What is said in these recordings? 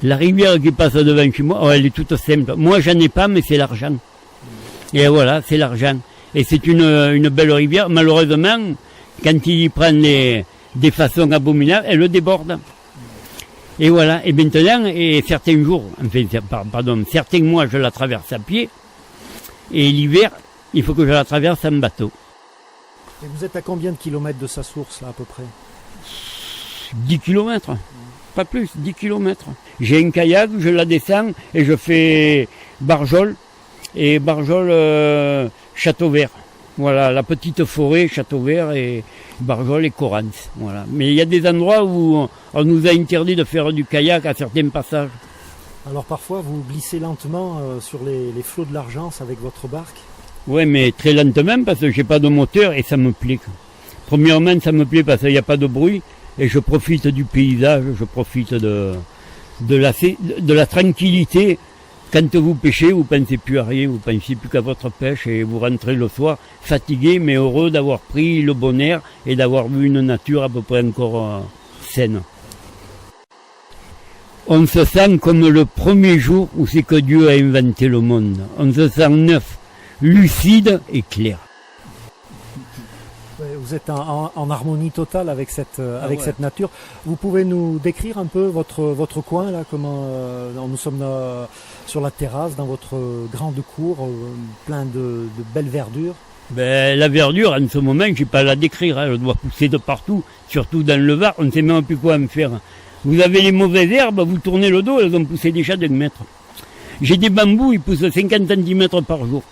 La rivière qui passe devant chez moi, oh, elle est toute simple. Moi, j'en ai pas, mais c'est l'argent. Et voilà, c'est l'argent. Et c'est une belle rivière. Malheureusement, quand il prend des façons abominables, elle le déborde. Et voilà. Et maintenant, et certains jours, enfin, certains mois, je la traverse à pied. Et l'hiver, il faut que je la traverse en bateau. Et vous êtes à combien de kilomètres de sa source, là, à peu près? 10 kilomètres. Pas plus, 10 kilomètres. J'ai un kayak, je la descends et je fais Barjol et Barjol Château-Vert. Voilà, la petite forêt, Château-Vert et Barjol et Corrance. Voilà. Mais il y a des endroits où on nous a interdit de faire du kayak à certains passages. Alors parfois, vous glissez lentement sur les flots de l'Argence avec votre barque? Oui, mais très lentement parce que j'ai pas de moteur et ça me plaît. Premièrement, ça me plaît parce qu'il n'y a pas de bruit. Et je profite du paysage, je profite de la tranquillité. Quand vous pêchez, vous pensez plus à rien, vous pensez plus qu'à votre pêche et vous rentrez le soir fatigué mais heureux d'avoir pris le bon air et d'avoir vu une nature à peu près encore saine. On se sent comme le premier jour où c'est que Dieu a inventé le monde. On se sent neuf, lucide et clair. Vous êtes en harmonie totale avec cette nature. Vous pouvez nous décrire un peu votre coin là, comment nous sommes sur la terrasse dans votre grande cour, plein de belles verdures. Ben, la verdure, en ce moment, je ne sais pas la décrire, elle doit pousser de partout, surtout dans le Var, on ne sait même plus quoi en faire. Vous avez les mauvaises herbes, vous tournez le dos, elles ont poussé déjà d'1 mètre. J'ai des bambous, ils poussent 50 cm par jour.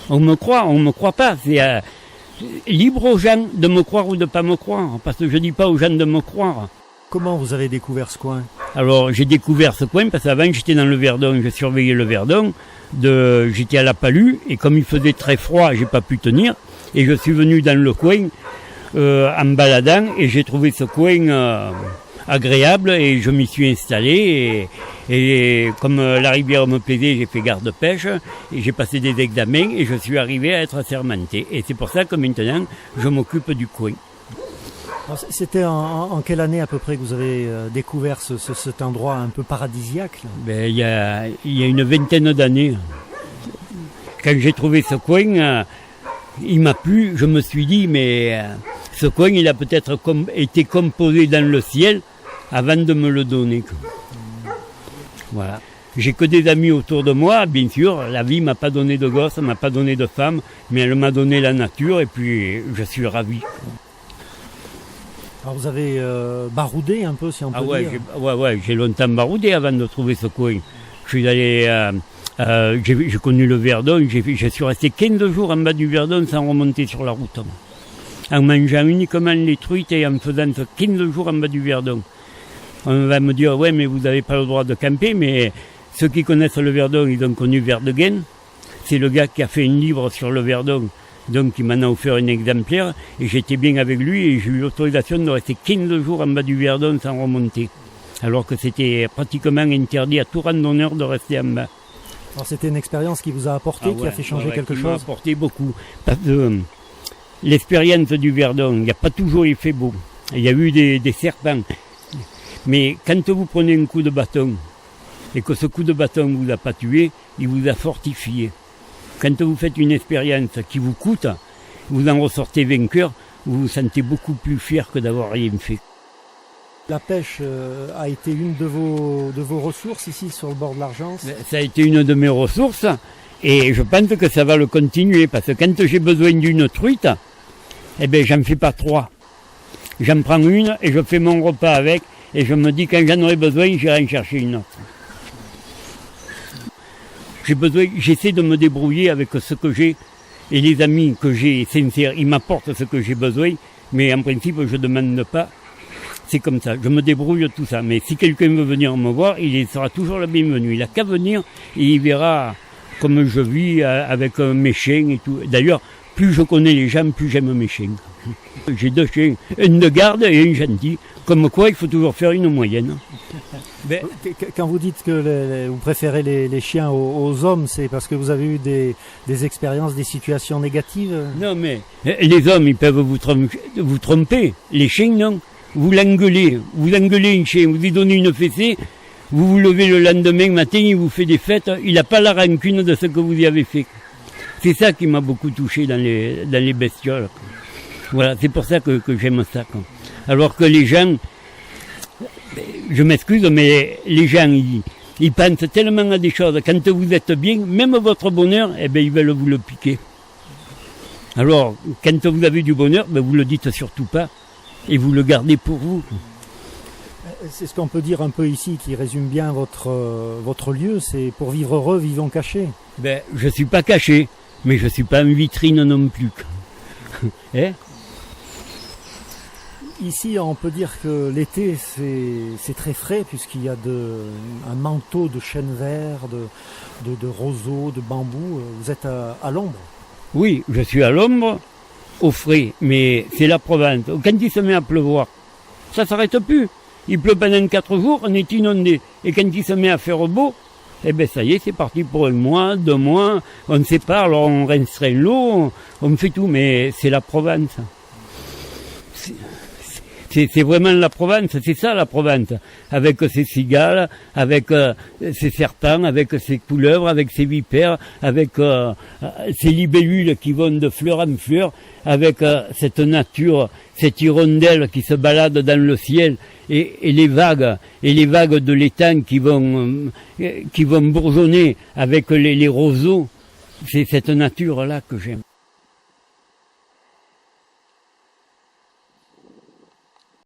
On me croit pas, c'est libre aux gens de me croire ou de pas me croire, parce que je dis pas aux gens de me croire. Comment vous avez découvert ce coin? Alors j'ai découvert ce coin parce qu'avant j'étais dans le Verdon, je surveillais le Verdon, j'étais à la Palue et comme il faisait très froid, j'ai pas pu tenir et je suis venu dans le coin en baladant et j'ai trouvé ce coin agréable et je m'y suis installé et comme la rivière me plaisait, j'ai fait garde-pêche et j'ai passé des examens et je suis arrivé à être assermenté. Et c'est pour ça que maintenant, je m'occupe du coin. C'était en quelle année à peu près que vous avez découvert cet endroit un peu paradisiaque là? Ben, il y a une vingtaine d'années. Quand j'ai trouvé ce coin, il m'a plu, je me suis dit, mais ce coin, il a peut-être été composé dans le ciel avant de me le donner. Voilà. J'ai que des amis autour de moi, bien sûr. La vie m'a pas donné de gosse, m'a pas donné de femme, mais elle m'a donné la nature et puis je suis ravi. Alors vous avez baroudé un peu, si on peut dire. J'ai longtemps baroudé avant de trouver ce coin. Je suis allé, j'ai connu le Verdon, je suis resté 15 jours en bas du Verdon sans remonter sur la route. En mangeant uniquement les truites et en faisant 15 jours en bas du Verdon. On va me dire, ouais, mais vous n'avez pas le droit de camper, mais ceux qui connaissent le Verdon, ils ont connu Verdeguin. C'est le gars qui a fait un livre sur le Verdon, donc il m'en a offert un exemplaire, et j'étais bien avec lui, et j'ai eu l'autorisation de rester 15 jours en bas du Verdon sans remonter. Alors que c'était pratiquement interdit à tout randonneur de rester en bas. Alors c'était une expérience qui vous a apporté, qui a fait changer quelque chose? Qui m'a apporté beaucoup. Parce que l'expérience du Verdon, il n'y a pas toujours il fait beau. Il y a eu des serpents. Mais quand vous prenez un coup de bâton, et que ce coup de bâton ne vous a pas tué, il vous a fortifié. Quand vous faites une expérience qui vous coûte, vous en ressortez vainqueur, vous vous sentez beaucoup plus fier que d'avoir rien fait. La pêche a été une de vos ressources ici sur le bord de l'Argence? Ça a été une de mes ressources, et je pense que ça va le continuer, parce que quand j'ai besoin d'une truite, eh ben j'en fais pas 3. J'en prends une et je fais mon repas avec, et je me dis quand j'en aurai besoin, j'irai en chercher une autre. J'essaie de me débrouiller avec ce que j'ai, et les amis que j'ai sincères, ils m'apportent ce que j'ai besoin, mais en principe je ne demande pas. C'est comme ça, je me débrouille tout ça. Mais si quelqu'un veut venir me voir, il sera toujours le bienvenu. Il n'a qu'à venir et il verra comme je vis avec mes chiens et tout. D'ailleurs, plus je connais les gens, plus j'aime mes chiens. J'ai 2 chiens, un de garde et un gentil. Comme quoi, il faut toujours faire une moyenne. Quand vous dites que vous préférez les chiens aux hommes, c'est parce que vous avez eu des expériences, des situations négatives? Non, mais les hommes, ils peuvent vous tromper. Les chiens, non. Vous l'engueulez un chien, vous lui donnez une fessée, vous vous levez le lendemain matin, il vous fait des fêtes, il n'a pas la rancune de ce que vous y avez fait. C'est ça qui m'a beaucoup touché dans les bestioles. Voilà, c'est pour ça que j'aime ça. Alors que les gens, je m'excuse, mais les gens, ils pensent tellement à des choses. Quand vous êtes bien, même votre bonheur, eh ben, ils veulent vous le piquer. Alors, quand vous avez du bonheur, ben, vous le dites surtout pas. Et vous le gardez pour vous. C'est ce qu'on peut dire un peu ici, qui résume bien votre lieu. C'est pour vivre heureux, vivons cachés. Ben, je suis pas caché, mais je suis pas une vitrine non plus. Hein? Ici, on peut dire que l'été, c'est très frais, puisqu'il y a un manteau de chêne vert, de roseaux, de bambou. Vous êtes à l'ombre. Oui, je suis à l'ombre, au frais, mais c'est la Provence. Quand il se met à pleuvoir, ça s'arrête plus. Il pleut pendant 4 jours, on est inondé. Et quand il se met à faire beau, eh ben ça y est, c'est parti pour 1 mois, 2 mois, on ne sait pas, alors on restreint l'eau, on fait tout, mais c'est la Provence. C'est vraiment la Provence, c'est ça la Provence, avec ses cigales, avec ses serpents, avec ses couleuvres, avec ses vipères, avec ces libellules qui vont de fleur en fleur, avec cette nature, cette hirondelle qui se balade dans le ciel, et les vagues de l'étang qui vont bourgeonner avec les roseaux. C'est cette nature-là que j'aime.